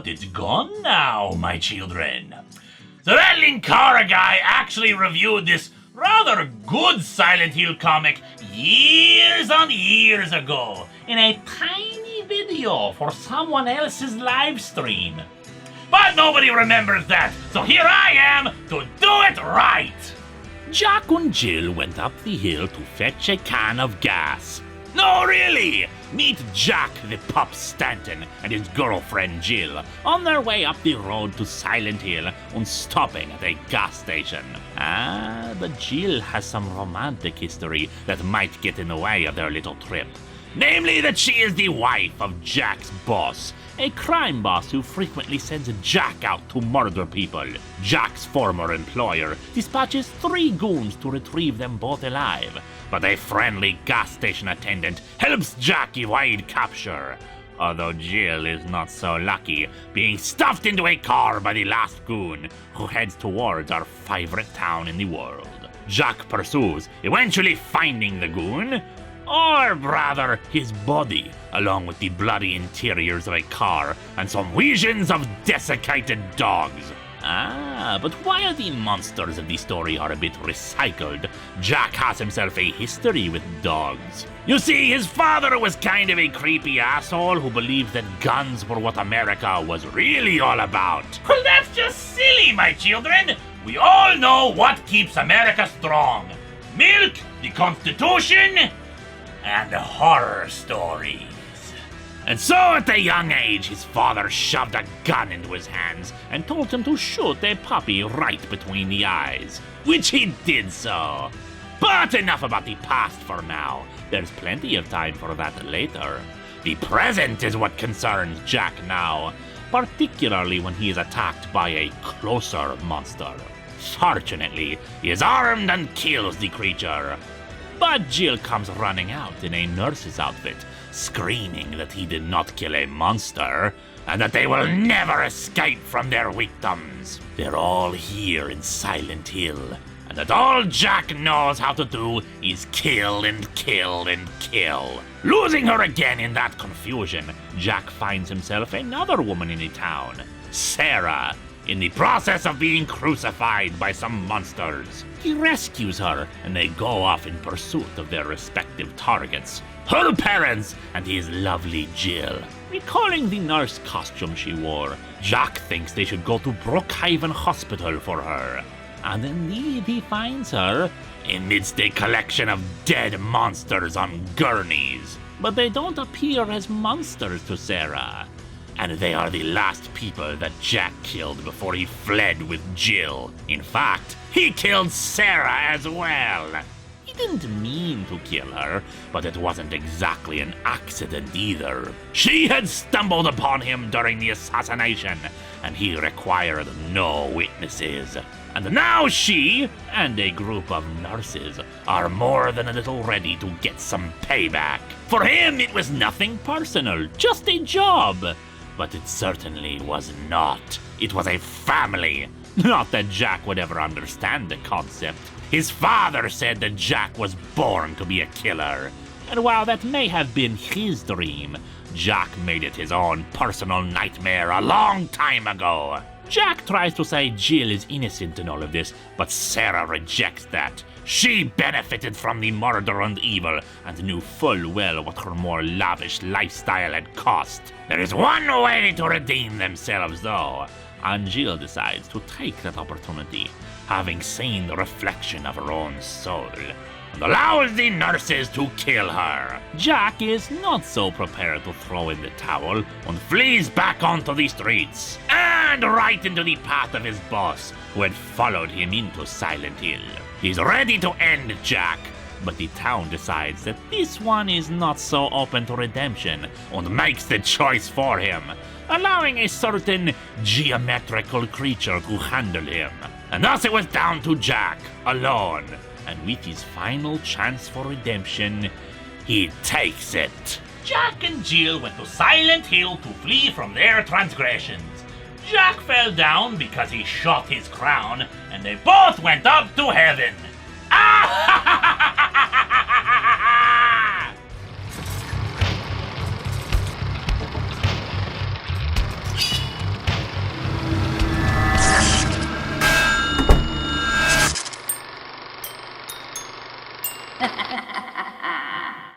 but it's gone now, my children. So that Linkara guy actually reviewed this rather good Silent Hill comic years and years ago in a tiny video for someone else's live stream. But nobody remembers that, so here I am to do it right! Jack and Jill went up the hill to fetch a can of gas. No, really! Meet Jack the Pup Stanton and his girlfriend Jill on their way up the road to Silent Hill and stopping at a gas station. But Jill has some romantic history that might get in the way of their little trip. Namely that she is the wife of Jack's boss, a crime boss who frequently sends Jack out to murder people. Jack's former employer dispatches 3 goons to retrieve them both alive, but a friendly gas station attendant helps Jack evade capture. Although Jill is not so lucky, being stuffed into a car by the last goon, who heads towards our favorite town in the world. Jack pursues, eventually finding the goon, or rather, his body, along with the bloody interiors of a car and some visions of desiccated dogs. But while the monsters of the story are a bit recycled, Jack has himself a history with dogs. You see, his father was kind of a creepy asshole who believed that guns were what America was really all about. Well, that's just silly, my children! We all know what keeps America strong. Milk, the Constitution, and horror stories. And so at a young age, his father shoved a gun into his hands and told him to shoot a puppy right between the eyes, which he did so. But enough about the past for now. There's plenty of time for that later. The present is what concerns Jack now, particularly when he is attacked by a closer monster. Fortunately, he is armed and kills the creature. But Jill comes running out in a nurse's outfit, screaming that he did not kill a monster, and that they will never escape from their victims. They're all here in Silent Hill, and that all Jack knows how to do is kill and kill and kill. Losing her again in that confusion, Jack finds himself another woman in the town, Sarah, in the process of being crucified by some monsters. He rescues her, and they go off in pursuit of their respective targets, her parents and his lovely Jill. Recalling the nurse costume she wore, Jack thinks they should go to Brookhaven Hospital for her. And indeed he finds her amidst a collection of dead monsters on gurneys. But they don't appear as monsters to Sarah. And they are the last people that Jack killed before he fled with Jill. In fact, he killed Sarah as well. He didn't mean to kill her, but it wasn't exactly an accident either. She had stumbled upon him during the assassination, and he required no witnesses. And now she, and a group of nurses, are more than a little ready to get some payback. For him, it was nothing personal, just a job. But it certainly was not. It was a family. Not that Jack would ever understand the concept. His father said that Jack was born to be a killer. And while that may have been his dream, Jack made it his own personal nightmare a long time ago. Jack tries to say Jill is innocent in all of this, but Sarah rejects that. She benefited from the murder and evil and knew full well what her more lavish lifestyle had cost. There is one way to redeem themselves, though, and Jill decides to take that opportunity, having seen the reflection of her own soul, and allows the nurses to kill her. Jack is not so prepared to throw in the towel and flees back onto the streets, and right into the path of his boss, who had followed him into Silent Hill. He's ready to end Jack, but the town decides that this one is not so open to redemption and makes the choice for him, allowing a certain geometrical creature to handle him. And thus it was down to Jack, alone, and with his final chance for redemption, he takes it. Jack and Jill went to Silent Hill to flee from their transgressions. Jack fell down because he shot his crown, and they both went up to heaven. Ah!